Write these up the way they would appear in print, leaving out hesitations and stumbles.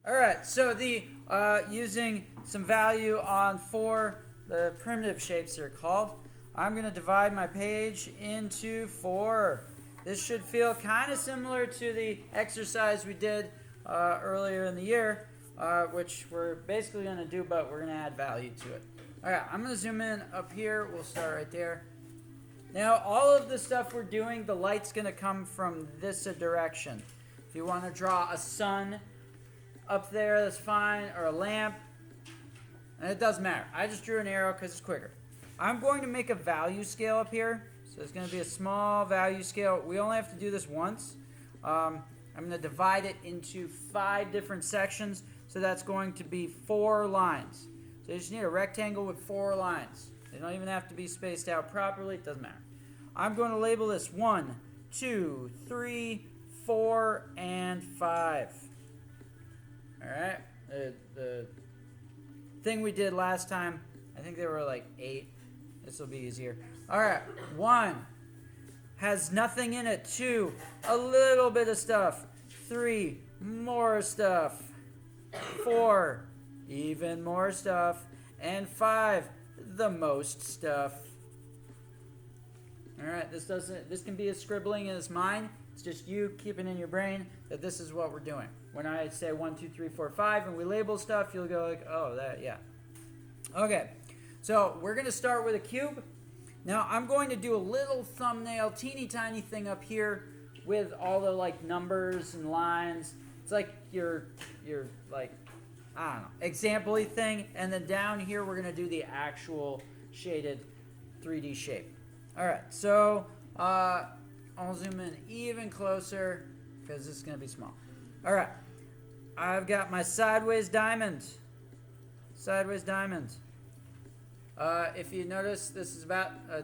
All right, so the using some value on four, the primitive shapes are called. I'm going to divide my page into four. This should feel kind of similar to the exercise we did earlier in the year, which we're basically going to do, but we're going to add value to it. All right, I'm going to zoom in up here. We'll start right there. Now, all of the stuff we're doing, the light's going to come from this direction. If you want to draw a sun up there, that's fine, or a lamp, and it doesn't matter. I just drew an arrow because it's quicker. I'm going to make a value scale up here. So it's going to be a small value scale. We only have to do this once. I'm going to divide it into 5 different sections. So that's going to be 4 lines. So you just need a rectangle with 4 lines. They don't even have to be spaced out properly. It doesn't matter. I'm going to label this 1, 2, 3, 4, and 5. Alright, the thing we did last time, I think there were like 8. This will be easier. Alright, 1 has nothing in it. 2, a little bit of stuff. 3, more stuff. 4, even more stuff. And 5, the most stuff. Alright, this can be a scribbling in his mind. It's just you keeping in your brain that this is what we're doing. When I say 1, 2, 3, 4, 5 and we label stuff, you'll go like, oh, that, yeah. Okay, so we're going to start with a cube. Now I'm going to do a little thumbnail, teeny tiny thing up here with all the like numbers and lines. It's like your like, I don't know, example-y thing. And then down here we're going to do the actual shaded 3D shape. All right, so I'll zoom in even closer because this is going to be small. All right, I've got my sideways diamond. Sideways diamond. If you notice, this is about a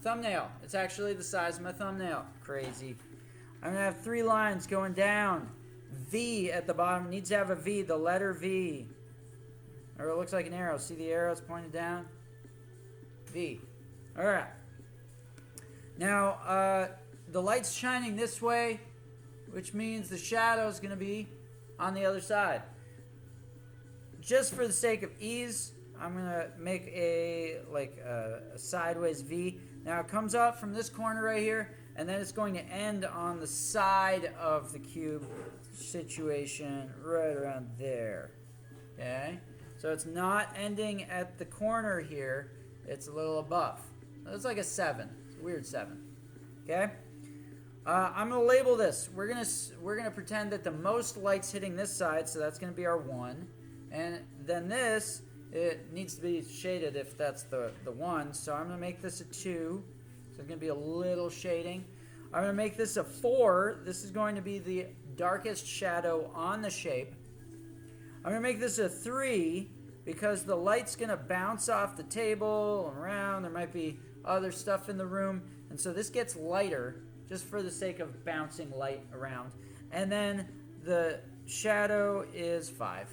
thumbnail. It's actually the size of my thumbnail. Crazy. I'm gonna have 3 lines going down. V at the bottom needs to have a V. The letter V, or it looks like an arrow. See the arrows pointed down. V. All right. Now the light's shining this way, which means the shadow is going to be on the other side. Just for the sake of ease, I'm going to make a sideways V. Now it comes up from this corner right here, and then it's going to end on the side of the cube situation right around there. Okay? So it's not ending at the corner here. It's a little above. So it's like a 7. It's a weird 7. Okay? I'm gonna label this. We're gonna pretend that the most light's hitting this side, so that's gonna be our 1, and then this, it needs to be shaded if that's the 1. So I'm gonna make this a 2. So it's gonna be a little shading. I'm gonna make this a 4. This is going to be the darkest shadow on the shape. I'm gonna make this a 3 because the light's gonna bounce off the table and around. There might be other stuff in the room, and so this gets lighter just for the sake of bouncing light around. And then the shadow is 5.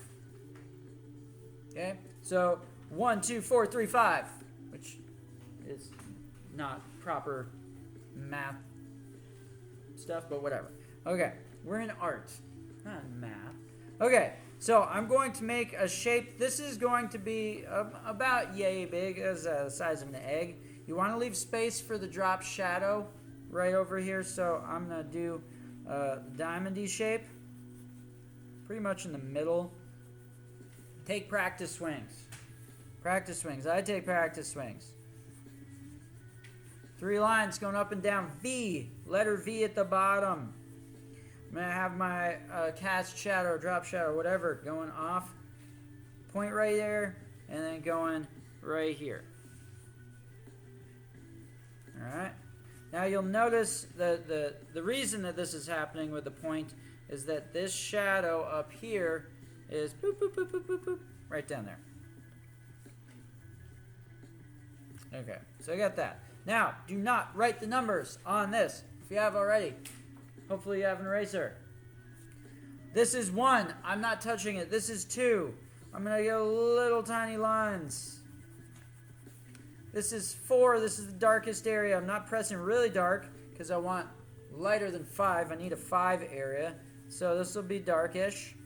Okay, so 1, 2, 4, 3, 5, which is not proper math stuff, but whatever. Okay, we're in art, not in math. Okay, so I'm going to make a shape. This is going to be about yay big, as the size of an egg. You want to leave space for the drop shadow right over here, so I'm going to do diamondy shape pretty much in the middle. Take practice swings. Practice swings. I take practice swings. 3 lines going up and down. V. Letter V at the bottom. I'm going to have my cast shadow, drop shadow, whatever, going off. Point right there, and then going right here. Alright. Now you'll notice that the reason that this is happening with the point is that this shadow up here is boop, boop, boop, boop, boop, boop, right down there. Okay, so I got that. Now, do not write the numbers on this if you have already. Hopefully you have an eraser. This is 1. I'm not touching it. This is 2. I'm going to get little tiny lines. This is 4. This is the darkest area. I'm not pressing really dark because I want lighter than 5. I need a 5 area. So this will be darkish.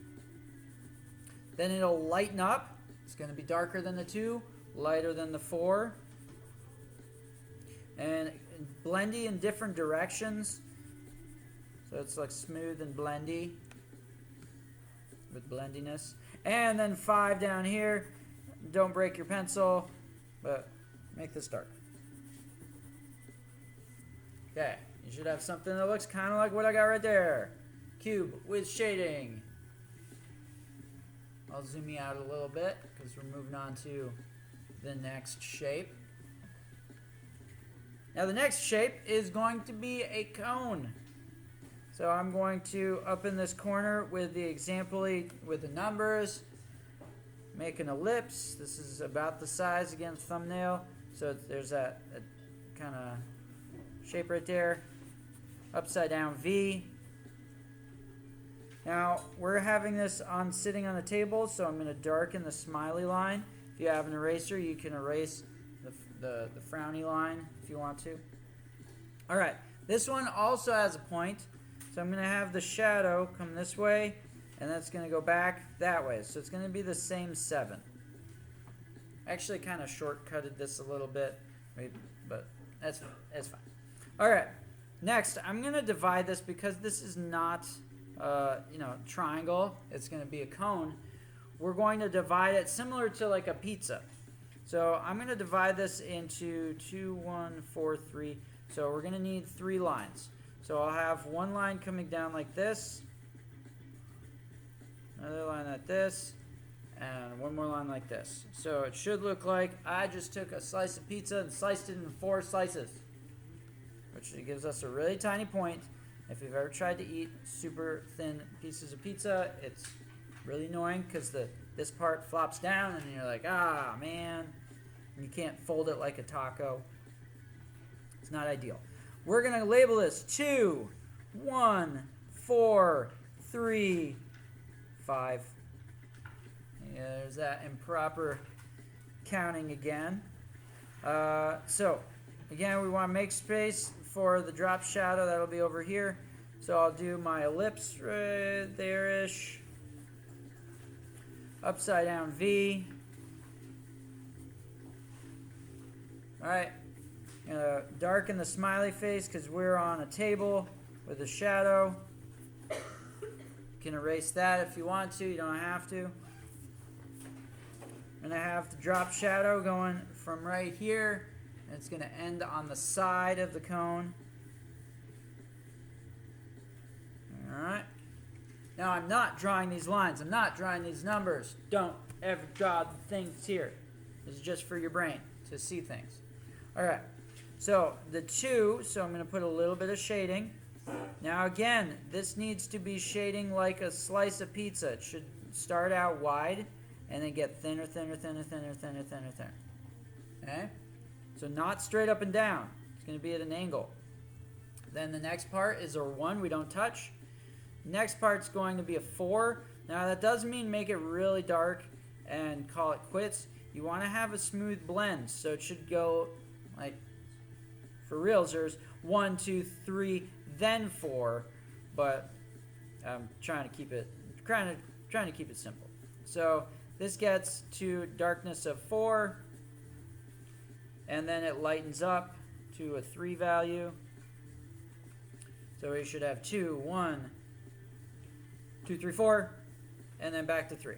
Then it'll lighten up. It's going to be darker than the 2, lighter than the 4. And blendy in different directions. So it's like smooth and blendy with blendiness. And then 5 down here. Don't break your pencil, but make this dark. Okay, you should have something that looks kind of like what I got right there. Cube with shading. I'll zoom you out a little bit because we're moving on to the next shape. Now the next shape is going to be a cone. So I'm going to, up in this corner with the example with the numbers, make an ellipse. This is about the size, again, thumbnail. So there's that kind of shape right there. Upside down V. Now we're having this on sitting on a table, so I'm going to darken the smiley line. If you have an eraser, you can erase the frowny line if you want to. Alright, this one also has a point. So I'm going to have the shadow come this way, and that's going to go back that way. So it's going to be the same 7. Actually kind of shortcutted this a little bit, but that's fine. Alright, next I'm going to divide this because this is not triangle. It's going to be a cone. We're going to divide it similar to like a pizza. So I'm going to divide this into 2, 1, 4, 3. So we're going to need 3 lines. So I'll have one line coming down like this, another line like this, and one more line like this. So it should look like I just took a slice of pizza and sliced it into 4 slices, which gives us a really tiny point. If you've ever tried to eat super thin pieces of pizza, it's really annoying because this part flops down and you're like, ah, man. And you can't fold it like a taco. It's not ideal. We're going to label this 2, 1, 4, 3, 5. Yeah, there's that improper counting again. So, again, we want to make space for the drop shadow. That'll be over here. So I'll do my ellipse right there-ish. Upside down V. Alright. Darken the smiley face because we're on a table with a shadow. You can erase that if you want to. You don't have to. I'm going to have the drop shadow going from right here. And it's going to end on the side of the cone. Alright. Now I'm not drawing these lines. I'm not drawing these numbers. Don't ever draw the things here. This is just for your brain to see things. Alright. So the 2, so I'm going to put a little bit of shading. Now again, this needs to be shading like a slice of pizza. It should start out wide and then get thinner, thinner, thinner, thinner, thinner, thinner, thinner. Okay? So not straight up and down. It's going to be at an angle. Then the next part is a 1 we don't touch. Next part's going to be a 4. Now that doesn't mean make it really dark and call it quits. You want to have a smooth blend, so it should go like, for realsers, 1, 2, 3, then 4. But I'm trying to keep it simple. So this gets to darkness of 4, and then it lightens up to a 3 value. So we should have 2, 1, 2, 3, 4, and then back to 3.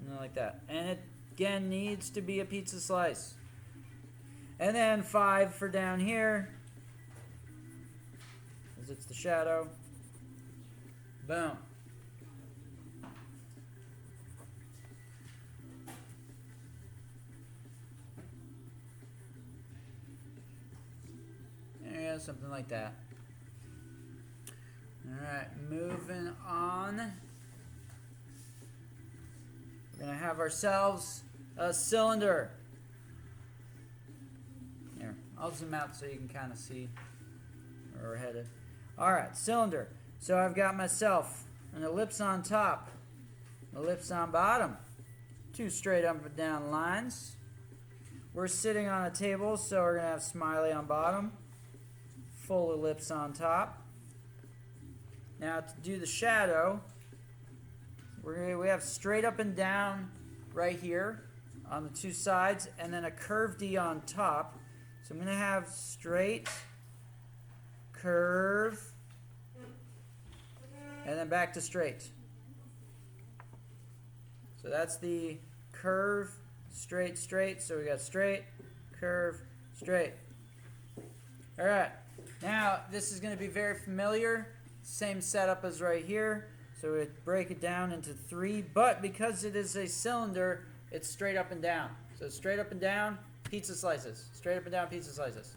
And like that. And it again needs to be a pizza slice. And then 5 for down here, because it's the shadow. Boom. There you go, something like that. Alright, moving on. We're going to have ourselves a cylinder. Here, I'll zoom out so you can kind of see where we're headed. Alright, cylinder. So I've got myself an ellipse on top, ellipse on bottom, 2 straight up and down lines. We're sitting on a table, so we're going to have smiley on bottom, full ellipse on top. Now to do the shadow, we have straight up and down right here on the two sides, and then a curve D on top. So I'm going to have straight, curve, and then back to straight. So that's the curve, straight, straight. So we got straight, curve, straight. All right. Now this is going to be very familiar. Same setup as right here. So we break it down into 3, but because it is a cylinder, it's straight up and down. So straight up and down, pizza slices. Straight up and down, pizza slices.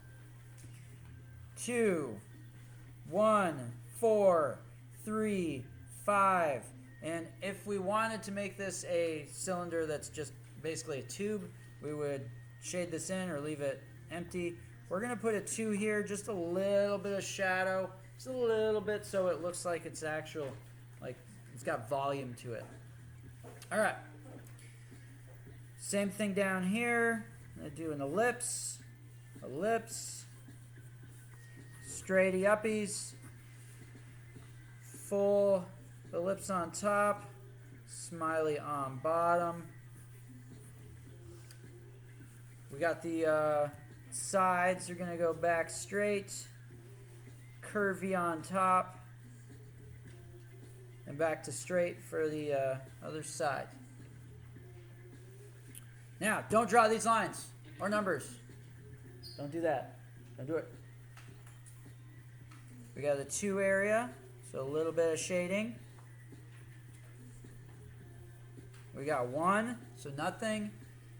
2, 1, 4, 3, 5. And if we wanted to make this a cylinder that's just basically a tube, we would shade this in or leave it empty. We're going to put a 2 here, just a little bit of shadow, just a little bit so it looks like it's actual, like it's got volume to it. All right. Same thing down here. I'm going to do an ellipse, ellipse, straighty uppies, full ellipse on top, smiley on bottom. We got the sides are going to go back straight, curvy on top, and back to straight for the other side. Now, don't draw these lines or numbers. Don't do that. Don't do it. We got the 2 area, so a little bit of shading. We got 1, so nothing.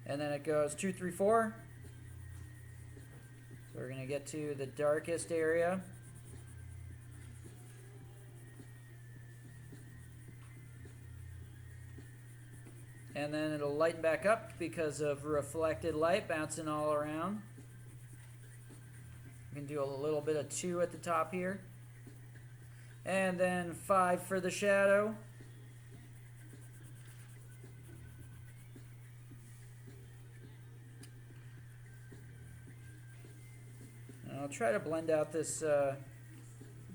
And then it goes 2, 3, 4. So we're going to get to the darkest area. And then it'll lighten back up because of reflected light bouncing all around. We can do a little bit of 2 at the top here. And then 5 for the shadow. And I'll try to blend out this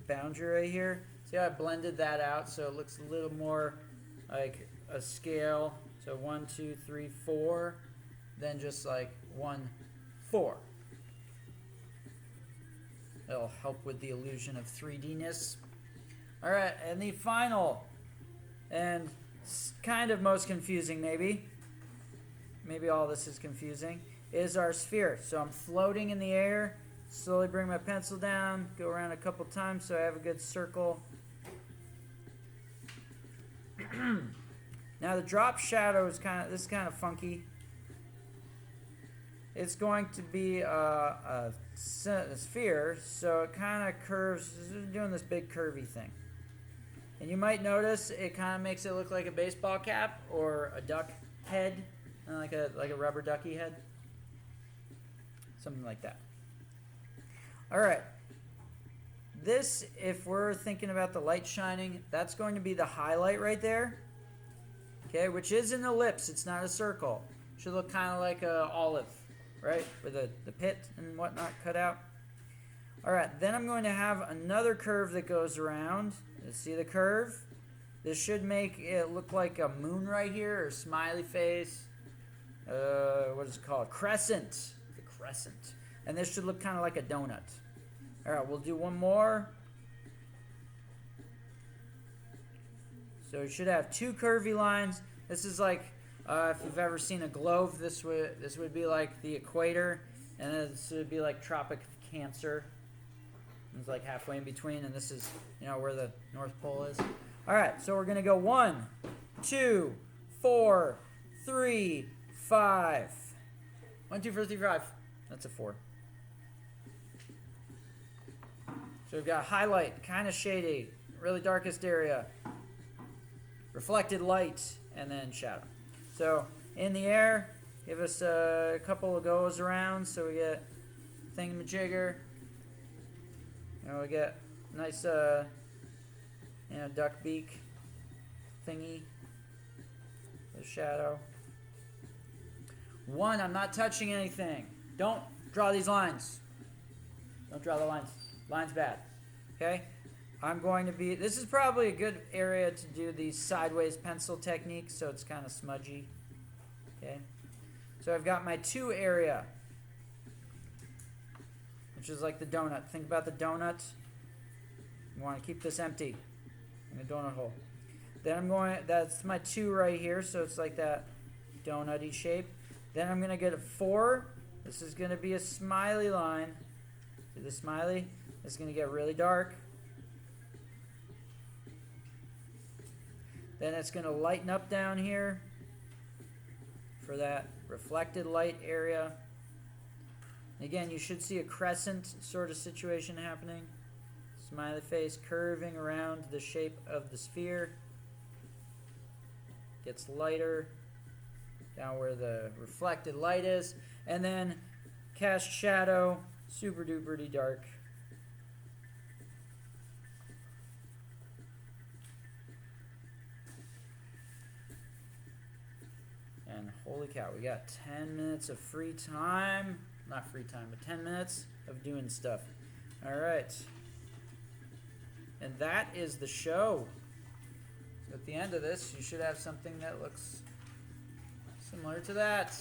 boundary right here. See how I blended that out so it looks a little more like a scale. So 1, 2, 3, 4, then just like 1, 4. That'll help with the illusion of 3D-ness. All right, and the final and kind of most confusing maybe all this is confusing, is our sphere. So I'm floating in the air, slowly bring my pencil down, go around a couple times so I have a good circle. Now the drop shadow is kind of funky. It's going to be a sphere, so it kind of curves, it's doing this big curvy thing. And you might notice it kind of makes it look like a baseball cap or a duck head, like a rubber ducky head, something like that. All right. This, if we're thinking about the light shining, that's going to be the highlight right there. Okay, which is an ellipse. It's not a circle. Should look kind of like a olive, right? With the pit and whatnot cut out. All right, then I'm going to have another curve that goes around. Let's see the curve. This should make it look like a moon right here, or smiley face. What is it called? Crescent. The crescent. And this should look kind of like a donut. All right, we'll do one more. So you should have 2 curvy lines. This is like, if you've ever seen a globe, this would be like the equator, and this would be like Tropic of Cancer. It's like halfway in between, and this is, where the North Pole is. All right, so we're gonna go 1, 2, 4, 3, 5. 1, 2, 4, 3, 5. That's a 4. So we've got highlight, kind of shady, really darkest area, reflected light, and then shadow. So in the air, give us a couple of goes around so we get thingamajigger. We get nice duck beak thingy, the shadow. 1, I'm not touching anything. Don't draw these lines. Don't draw the lines. Line's bad. Okay? I'm going to be, this is probably a good area to do the sideways pencil technique, so it's kind of smudgy. Okay. So I've got my 2 area, which is like the donut. Think about the donut. You want to keep this empty in a donut hole. Then I'm going, that's my 2 right here, so it's like that donut-y shape. Then I'm going to get a 4. This is going to be a smiley line. See the smiley? It's going to get really dark. Then it's going to lighten up down here for that reflected light area. Again, you should see a crescent sort of situation happening. Smiley face curving around the shape of the sphere. Gets lighter down where the reflected light is. And then cast shadow, super duper dark. And holy cow, we got 10 minutes of free time. Not free time, but 10 minutes of doing stuff. All right. And that is the show. So at the end of this, you should have something that looks similar to that.